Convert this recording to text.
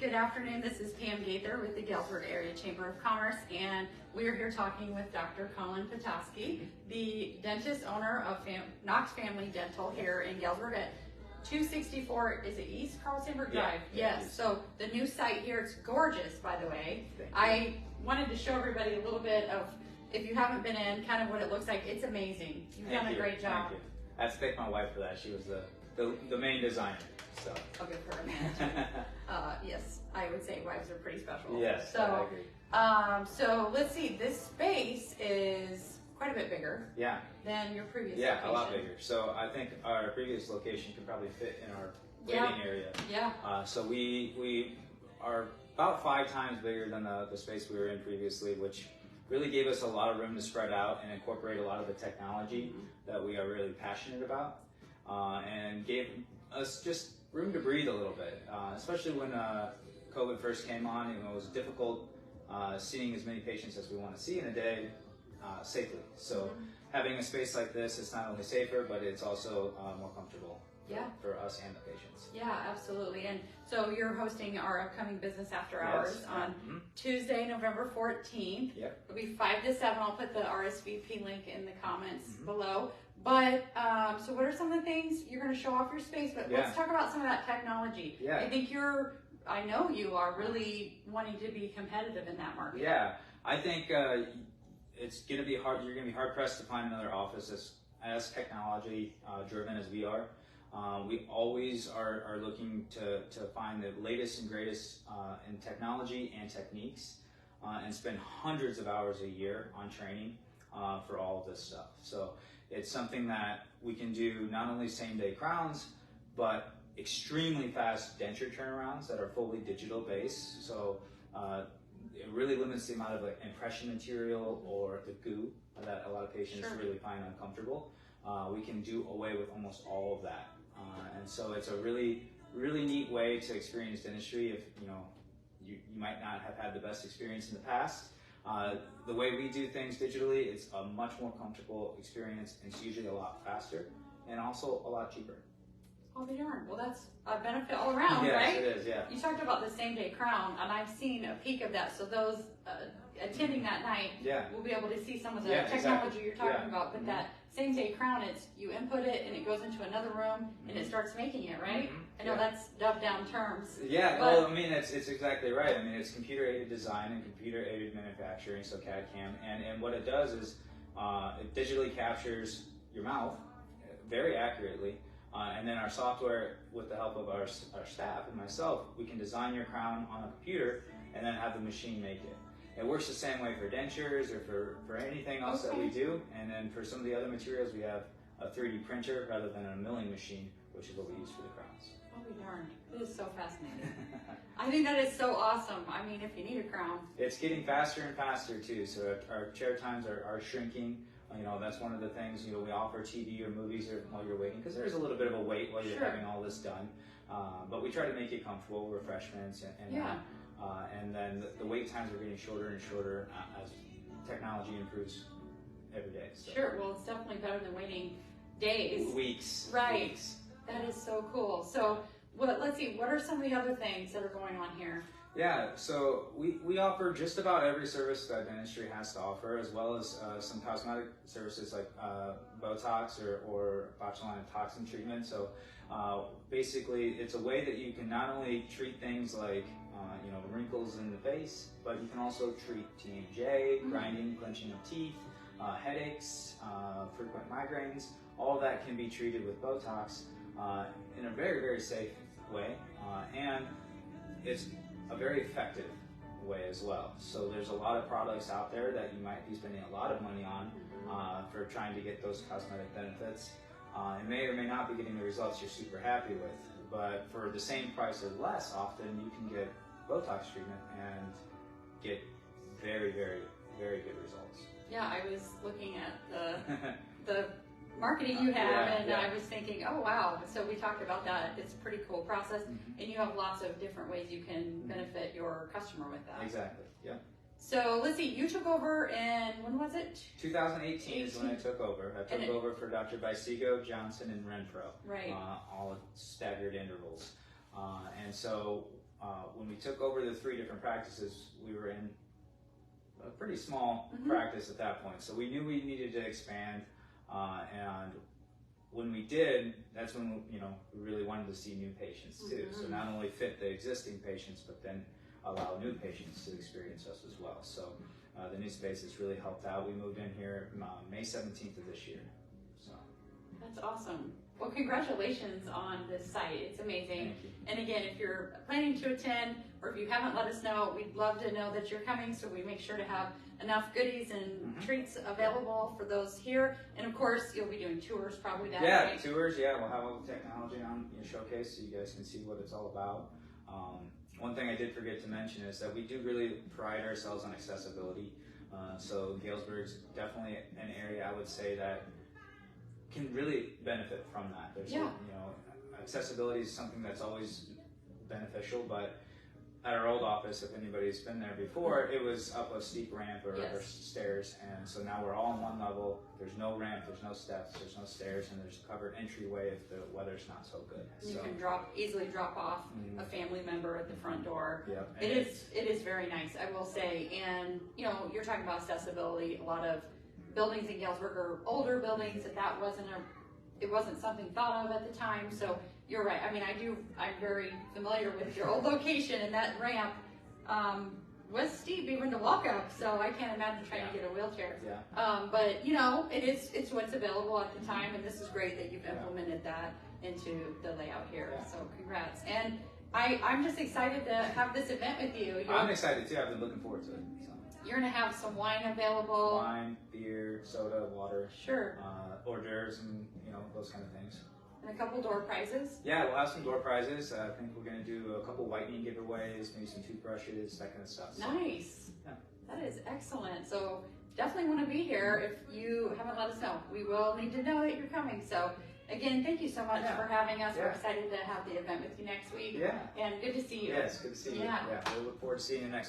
Good afternoon. This is Pam Gaither with the Galesburg Area Chamber of Commerce, and we are here talking with Dr. Colin Petoskey, the dentist owner of Knox Family Dental here in Galesburg at 264, is it East Carl Sandburg Drive? Yes. So the new site here, it's gorgeous, by the way. I wanted to show everybody a little bit of, if you haven't been in, kind of what it looks like. It's amazing. You've done a great job. Thank you. I have to thank my wife for that. She was the main designer. So. I'll give her a man. Yes, I would say wives are pretty special. Yes, so, I agree. So let's see, this space is quite a bit bigger than your previous location. Yeah, a lot bigger. So I think our previous location could probably fit in our waiting area. Yeah. So we are about 5 times bigger than the space we were in previously, which really gave us a lot of room to spread out and incorporate a lot of the technology that we are really passionate about, and gave us just room to breathe a little bit, especially when COVID first came on. It was difficult seeing as many patients as we want to see in a day safely. So having a space like this is not only safer, but it's also more comfortable for us and the patients. Yeah, absolutely. And so you're hosting our upcoming business after hours on Tuesday, November 14th. It'll be 5 to 7. I'll put the RSVP link in the comments below. But, so what are some of the things you're going to show off your space, but let's talk about some of that technology. I think I know you are really wanting to be competitive in that market. Yeah, I think it's going to be hard, you're going to be hard pressed to find another office as technology driven as we are. We always are looking to find the latest and greatest in technology and techniques, and spend hundreds of hours a year on training for all of this stuff. So it's something that we can do not only same day crowns, but extremely fast denture turnarounds that are fully digital based. So it really limits the amount of impression material or the goo that a lot of patients really find uncomfortable. We can do away with almost all of that. And so it's a really neat way to experience dentistry if you might not have had the best experience in the past. The way we do things digitally, it's a much more comfortable experience, and it's usually a lot faster and also a lot cheaper. I'll be darned. Well, that's a benefit all around, right? Yes, it is, yeah. You talked about the same day crown, and I've seen a peek of that. So those attending that night will be able to see some of the technology you're talking about. But that same day crown, it's you input it and it goes into another room and it starts making it, right? I know that's dubbed down terms. Yeah, well, I mean, it's exactly right. I mean, it's computer-aided design and computer-aided manufacturing, so CAD/CAM. And what it does is it digitally captures your mouth very accurately. And then our software, with the help of our staff and myself, we can design your crown on a computer and then have the machine make it. It works the same way for dentures or for anything else that we do. And then for some of the other materials, we have a 3D printer rather than a milling machine, which is what we use for the crowns. I'll be darned. It is so fascinating. I think that is so awesome. I mean, if you need a crown. It's getting faster and faster too. So our chair times are shrinking. That's one of the things, we offer TV or movies while you're waiting, because there's a little bit of a wait while you're having all this done. But we try to make it comfortable, refreshments, and then the wait times are getting shorter and shorter as technology improves every day. So. Sure, well, it's definitely better than waiting days. Weeks. Right. Weeks. That is so cool. So, let's see, what are some of the other things that are going on here? Yeah, so we offer just about every service that dentistry has to offer, as well as some cosmetic services like Botox or botulinum toxin treatment. So basically, it's a way that you can not only treat things like wrinkles in the face, but you can also treat TMJ, grinding, clenching of teeth, headaches, frequent migraines. All that can be treated with Botox in a very, very safe way, and it's a very effective way as well. So there's a lot of products out there that you might be spending a lot of money on for trying to get those cosmetic benefits. And may or may not be getting the results you're super happy with, but for the same price or less, often you can get Botox treatment and get very, very, very good results. Yeah, I was looking at the marketing you have, I was thinking, oh wow, so we talked about that. It's a pretty cool process, and you have lots of different ways you can benefit your customer with that. Exactly, yeah. So let's see, you took over in, when was it? 2018 is when I took over. I took over for Dr. Bisigo, Johnson, and Renfro. Right. All at staggered intervals. And so when we took over the 3 different practices, we were in a pretty small practice at that point. So we knew we needed to expand, and when we did, that's when we really wanted to see new patients too. So not only fit the existing patients, but then allow new patients to experience us as well. So the new space has really helped out. We moved in here May 17th of this year. So that's awesome. Well, congratulations on this site. It's amazing. Thank you. And again, if you're planning to attend, or if you haven't let us know, we'd love to know that you're coming, so we make sure to have enough goodies and treats available for those here. And of course, you'll be doing tours probably that night. Tours. Yeah, we'll have all the technology on showcase so you guys can see what it's all about. One thing I did forget to mention is that we do really pride ourselves on accessibility. So Galesburg's definitely an area I would say that can really benefit from that. There's accessibility is something that's always beneficial, but at our old office, if anybody's been there before, it was up a steep ramp or stairs, and so now we're all on one level. There's no ramp, there's no steps, there's no stairs, and there's a covered entryway if the weather's not so good. You can easily drop off a family member at the front door. Yep. It is very nice, I will say. And you're talking about accessibility. A lot of buildings in Galesburg are older buildings, and it wasn't something thought of at the time. So you're right. I mean, I'm very familiar with your old location, and that ramp was steep even to walk up. So I can't imagine trying to get a wheelchair. Yeah. But it's what's available at the time, and this is great that you've implemented that into the layout here. Yeah. So congrats. And I'm just excited to have this event with you. I'm excited too. I've been looking forward to it. So. You're gonna have some wine available. Wine, beer, soda, water. Sure. Hors d'oeuvres and those kind of things. And a couple door prizes. Yeah, we'll have some door prizes. I think we're going to do a couple whitening giveaways, maybe some toothbrushes, that kind of stuff. So, nice. Yeah. That is excellent. So definitely want to be here. If you haven't let us know, we will need to know that you're coming. So again, thank you so much for having us. We're excited to have the event with you next week. Yeah. And good to see you. Yes, good to see you. Yeah. We'll look forward to seeing you next week.